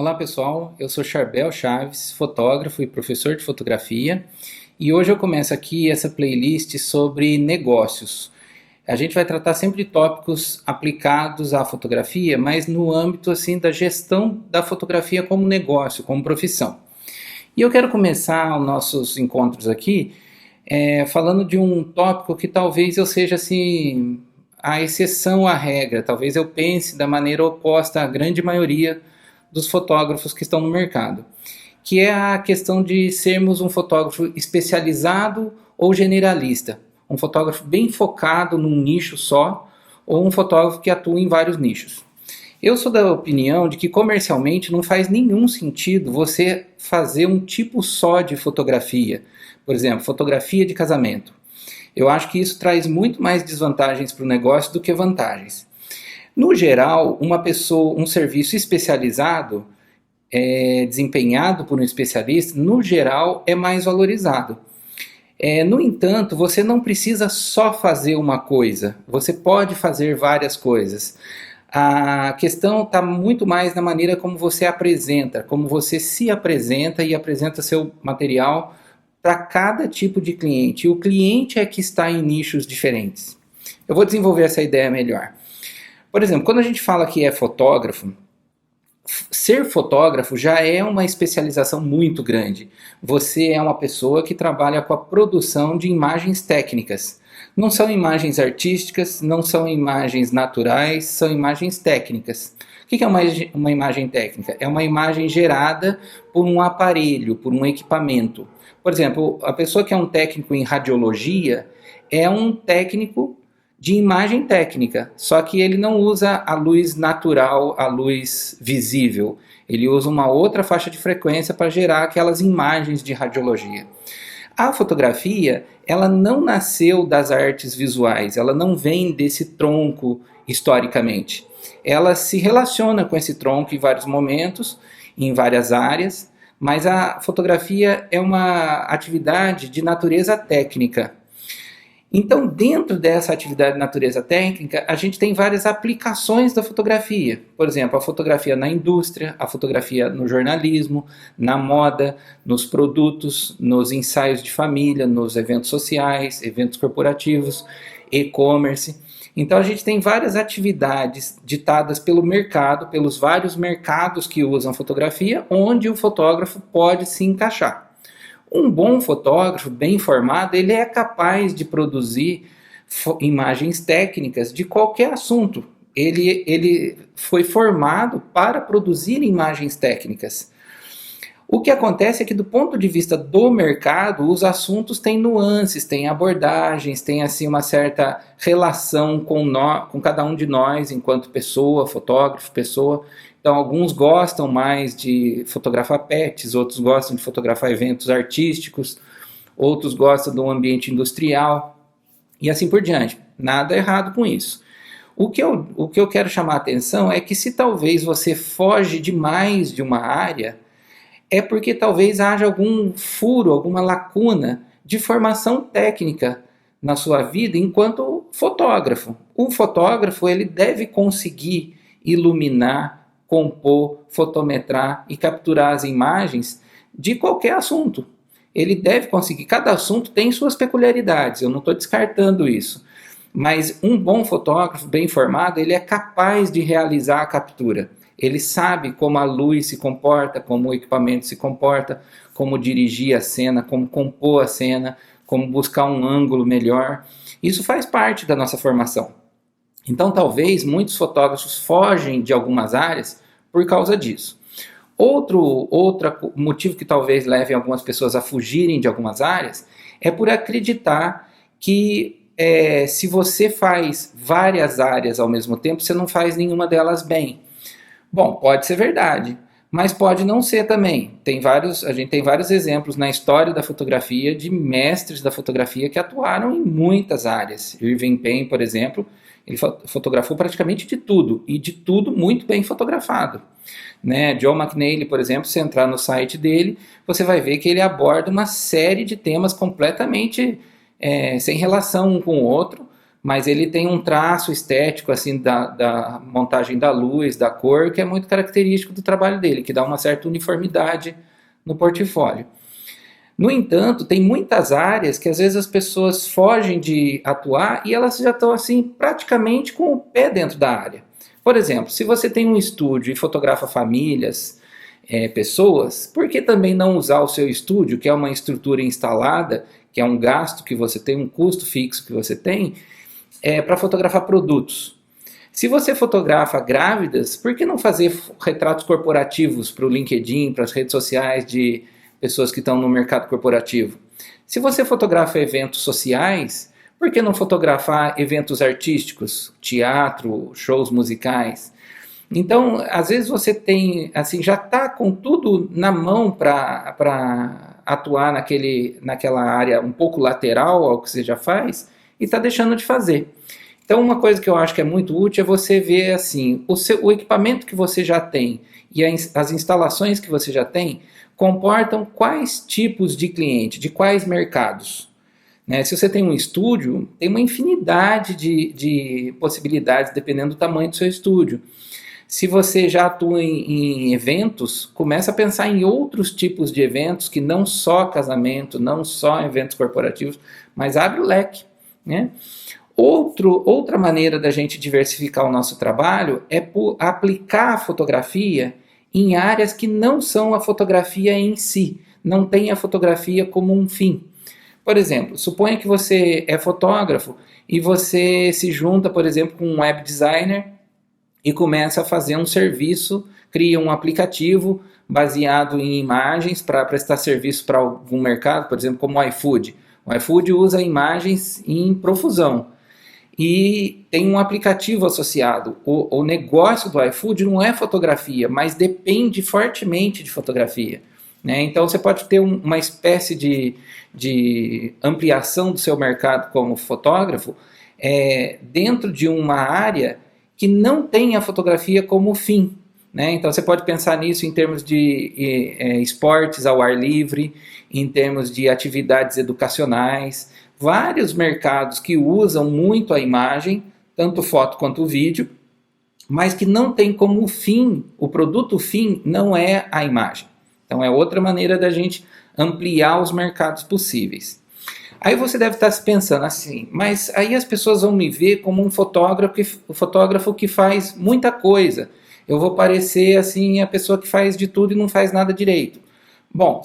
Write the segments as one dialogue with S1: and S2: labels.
S1: Olá pessoal, eu sou Charbel Chaves, fotógrafo e professor de fotografia, e hoje eu começo aqui essa playlist sobre negócios. A gente vai tratar sempre de tópicos aplicados à fotografia, mas no âmbito assim da gestão da fotografia como negócio, como profissão. E eu quero começar os nossos encontros aqui falando de um tópico que talvez eu seja assim a exceção à regra, talvez eu pense da maneira oposta à grande maioria dos fotógrafos que estão no mercado, que é a questão de sermos um fotógrafo especializado ou generalista, um fotógrafo bem focado num nicho só, ou um fotógrafo que atua em vários nichos. Eu sou da opinião de que comercialmente não faz nenhum sentido você fazer um tipo só de fotografia, por exemplo, fotografia de casamento. Eu acho que isso traz muito mais desvantagens para o negócio do que vantagens. No geral, um serviço especializado, desempenhado por um especialista, no geral é mais valorizado. No entanto, você não precisa só fazer uma coisa, você pode fazer várias coisas. A questão está muito mais na maneira como você apresenta, como você se apresenta e apresenta seu material para cada tipo de cliente. E o cliente é que está em nichos diferentes. Eu vou desenvolver essa ideia melhor. Por exemplo, quando a gente fala que é fotógrafo, ser fotógrafo já é uma especialização muito grande. Você é uma pessoa que trabalha com a produção de imagens técnicas. Não são imagens artísticas, não são imagens naturais, são imagens técnicas. O que é uma imagem técnica? É uma imagem gerada por um aparelho, por um equipamento. Por exemplo, a pessoa que é um técnico em radiologia é um técnico de imagem técnica, só que ele não usa a luz natural, a luz visível. Ele usa uma outra faixa de frequência para gerar aquelas imagens de radiologia. A fotografia, ela não nasceu das artes visuais, ela não vem desse tronco historicamente. Ela se relaciona com esse tronco em vários momentos, em várias áreas, mas a fotografia é uma atividade de natureza técnica. Então, dentro dessa atividade de natureza técnica, a gente tem várias aplicações da fotografia. Por exemplo, a fotografia na indústria, a fotografia no jornalismo, na moda, nos produtos, nos ensaios de família, nos eventos sociais, eventos corporativos, e-commerce. Então, a gente tem várias atividades ditadas pelo mercado, pelos vários mercados que usam fotografia, onde o fotógrafo pode se encaixar. Um bom fotógrafo, bem formado, ele é capaz de produzir imagens técnicas de qualquer assunto. Ele foi formado para produzir imagens técnicas. O que acontece é que do ponto de vista do mercado, os assuntos têm nuances, têm abordagens, têm assim uma certa relação com cada um de nós enquanto pessoa, fotógrafo, pessoa. Então, alguns gostam mais de fotografar pets, outros gostam de fotografar eventos artísticos, outros gostam do ambiente industrial e assim por diante. Nada errado com isso. O que eu quero chamar a atenção é que se talvez você foge demais de uma área, é porque talvez haja algum furo, alguma lacuna de formação técnica na sua vida enquanto fotógrafo. O fotógrafo ele deve conseguir iluminar, compor, fotometrar e capturar as imagens de qualquer assunto. Ele deve conseguir, cada assunto tem suas peculiaridades, eu não estou descartando isso. Mas um bom fotógrafo, bem formado, ele é capaz de realizar a captura. Ele sabe como a luz se comporta, como o equipamento se comporta, como dirigir a cena, como compor a cena, como buscar um ângulo melhor. Isso faz parte da nossa formação. Então, talvez muitos fotógrafos fogem de algumas áreas por causa disso. Outro motivo que talvez leve algumas pessoas a fugirem de algumas áreas é por acreditar que se você faz várias áreas ao mesmo tempo, você não faz nenhuma delas bem. Bom, pode ser verdade, mas pode não ser também. A gente tem vários exemplos na história da fotografia de mestres da fotografia que atuaram em muitas áreas. Irving Penn, por exemplo, ele fotografou praticamente de tudo, e de tudo muito bem fotografado. John McNeely, por exemplo, se entrar no site dele, você vai ver que ele aborda uma série de temas completamente sem relação um com o outro, mas ele tem um traço estético assim da montagem da luz, da cor, que é muito característico do trabalho dele, que dá uma certa uniformidade no portfólio. No entanto, tem muitas áreas que às vezes as pessoas fogem de atuar e elas já estão assim praticamente com o pé dentro da área. Por exemplo, se você tem um estúdio e fotografa famílias, pessoas, por que também não usar o seu estúdio, que é uma estrutura instalada, que é um gasto que você tem, um custo fixo que você tem, para fotografar produtos? Se você fotografa grávidas, por que não fazer retratos corporativos para o LinkedIn, para as redes sociais de pessoas que estão no mercado corporativo? Se você fotografa eventos sociais, por que não fotografar eventos artísticos, teatro, shows musicais? Então, às vezes você tem, assim, já está com tudo na mão para atuar naquela área um pouco lateral ao que você já faz e está deixando de fazer. Então, uma coisa que eu acho que é muito útil é você ver assim, o equipamento que você já tem e as instalações que você já tem comportam quais tipos de cliente, de quais mercados. Né? Se você tem um estúdio, tem uma infinidade de possibilidades dependendo do tamanho do seu estúdio. Se você já atua em eventos, começa a pensar em outros tipos de eventos que não só casamento, não só eventos corporativos, mas abre o leque, né? Outra maneira da gente diversificar o nosso trabalho é por aplicar a fotografia em áreas que não são a fotografia em si, não tem a fotografia como um fim. Por exemplo, suponha que você é fotógrafo e você se junta, por exemplo, com um web designer e começa a fazer um serviço, cria um aplicativo baseado em imagens para prestar serviço para algum mercado, por exemplo, como o iFood. O iFood usa imagens em profusão e tem um aplicativo associado. O negócio do iFood não é fotografia, mas depende fortemente de fotografia. Né? Então você pode ter uma espécie de ampliação do seu mercado como fotógrafo dentro de uma área que não tem a fotografia como fim. Né? Então você pode pensar nisso em termos de esportes ao ar livre, em termos de atividades educacionais, vários mercados que usam muito a imagem, tanto foto quanto vídeo, mas que não tem como fim, o produto fim não é a imagem. Então é outra maneira da gente ampliar os mercados possíveis. Aí você deve estar se pensando assim, mas aí as pessoas vão me ver como um fotógrafo que faz muita coisa. Eu vou parecer assim a pessoa que faz de tudo e não faz nada direito. Bom,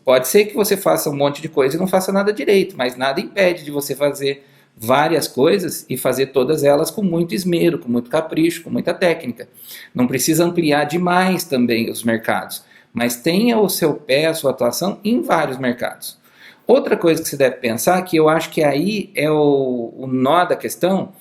S1: pode ser que você faça um monte de coisa e não faça nada direito, mas nada impede de você fazer várias coisas e fazer todas elas com muito esmero, com muito capricho, com muita técnica. Não precisa ampliar demais também os mercados, mas tenha o seu pé, a sua atuação em vários mercados. Outra coisa que você deve pensar, que eu acho que aí é o nó da questão,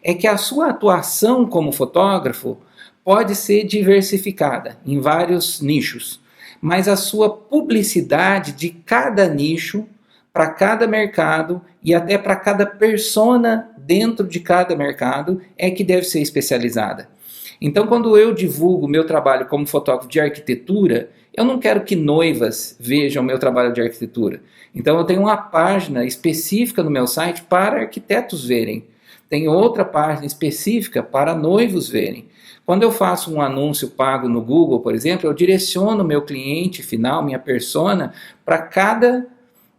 S1: é que a sua atuação como fotógrafo pode ser diversificada em vários nichos, mas a sua publicidade de cada nicho, para cada mercado e até para cada persona dentro de cada mercado é que deve ser especializada. Então, quando eu divulgo meu trabalho como fotógrafo de arquitetura, eu não quero que noivas vejam meu trabalho de arquitetura. Então, eu tenho uma página específica no meu site para arquitetos verem. Tem outra página específica para noivos verem. Quando eu faço um anúncio pago no Google, por exemplo, eu direciono meu cliente final, minha persona, para cada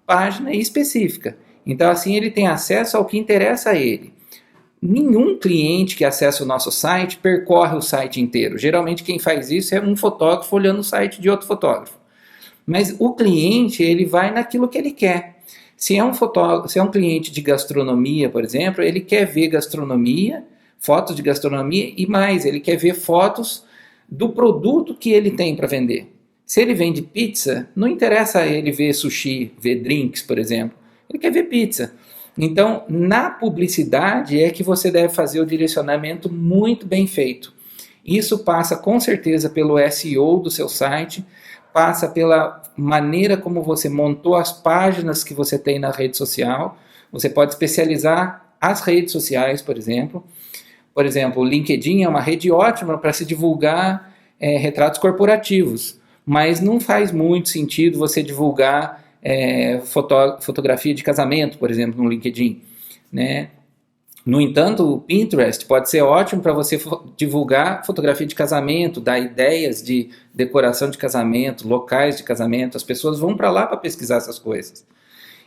S1: página específica. Então, assim, ele tem acesso ao que interessa a ele. Nenhum cliente que acessa o nosso site percorre o site inteiro. Geralmente quem faz isso é um fotógrafo olhando o site de outro fotógrafo. Mas o cliente, ele vai naquilo que ele quer. Se é um cliente de gastronomia, por exemplo, ele quer ver gastronomia, fotos de gastronomia e mais, ele quer ver fotos do produto que ele tem para vender. Se ele vende pizza, não interessa a ele ver sushi, ver drinks, por exemplo. Ele quer ver pizza. Então, na publicidade é que você deve fazer o direcionamento muito bem feito. Isso passa com certeza pelo SEO do seu site, passa pela maneira como você montou as páginas que você tem na rede social. Você pode especializar as redes sociais, por exemplo. Por exemplo, o LinkedIn é uma rede ótima para se divulgar retratos corporativos, mas não faz muito sentido você divulgar fotografia de casamento, por exemplo, no LinkedIn, né? No entanto, o Pinterest pode ser ótimo para você divulgar fotografia de casamento, dar ideias de decoração de casamento, locais de casamento. As pessoas vão para lá para pesquisar essas coisas.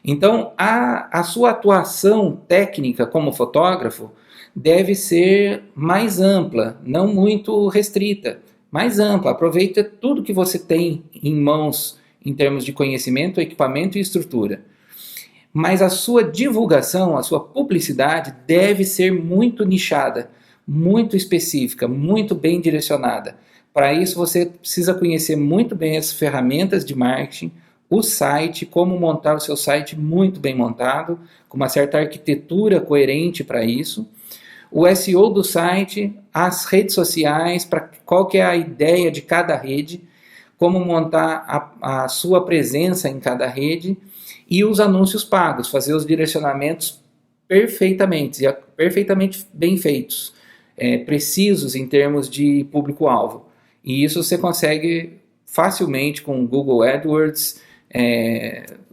S1: Então, a sua atuação técnica como fotógrafo deve ser mais ampla, não muito restrita, mais ampla. Aproveita tudo que você tem em mãos em termos de conhecimento, equipamento e estrutura. Mas a sua divulgação, a sua publicidade deve ser muito nichada, muito específica, muito bem direcionada. Para isso você precisa conhecer muito bem as ferramentas de marketing, o site, como montar o seu site muito bem montado, com uma certa arquitetura coerente para isso, o SEO do site, as redes sociais, qual que é a ideia de cada rede, como montar a sua presença em cada rede, e os anúncios pagos, fazer os direcionamentos perfeitamente bem feitos, precisos em termos de público-alvo. E isso você consegue facilmente com o Google AdWords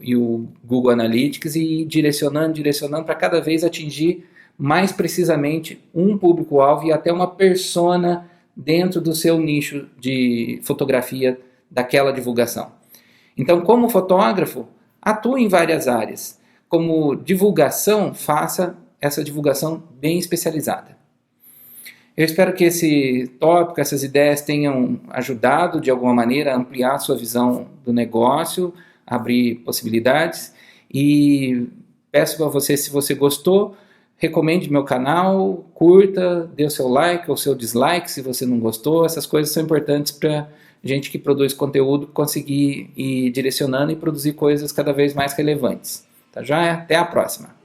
S1: e o Google Analytics e direcionando para cada vez atingir mais precisamente um público-alvo e até uma persona dentro do seu nicho de fotografia daquela divulgação. Então, como fotógrafo, atue em várias áreas. Como divulgação, faça essa divulgação bem especializada. Eu espero que esse tópico, essas ideias tenham ajudado de alguma maneira a ampliar a sua visão do negócio, abrir possibilidades e peço para você, se você gostou, recomende meu canal, curta, dê o seu like ou seu dislike se você não gostou. Essas coisas são importantes para gente que produz conteúdo conseguir ir direcionando e produzir coisas cada vez mais relevantes. Tá já? Até a próxima!